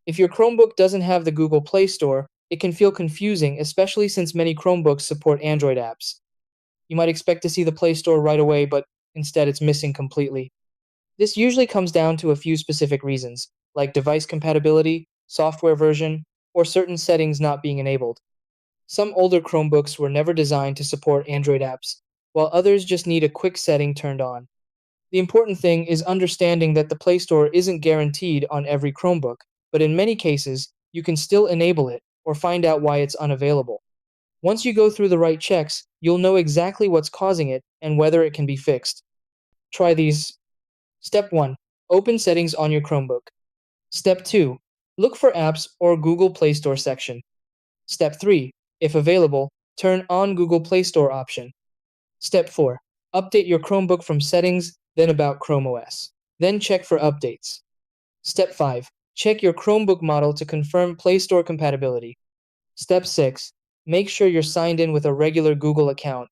If your Chromebook doesn't have the Google Play Store, it can feel confusing, especially since many Chromebooks support Android apps. You might expect to see the Play Store right away, but instead it's missing completely. This usually comes down to a few specific reasons, like device compatibility, software version, or certain settings not being enabled. Some older Chromebooks were never designed to support Android apps, while others just need a quick setting turned on. The important thing is understanding that the Play Store isn't guaranteed on every Chromebook, but in many cases, you can still enable it or find out why it's unavailable. Once you go through the right checks, you'll know exactly what's causing it and whether it can be fixed. Try these. Step 1. Open settings on your Chromebook. Step 2. Look for apps or Google Play Store section. Step 3. If available, turn on Google Play Store option. Step 4. Update your Chromebook from settings, then about Chrome OS. Then check for updates. Step 5. Check your Chromebook model to confirm Play Store compatibility. Step 6. Make sure you're signed in with a regular Google account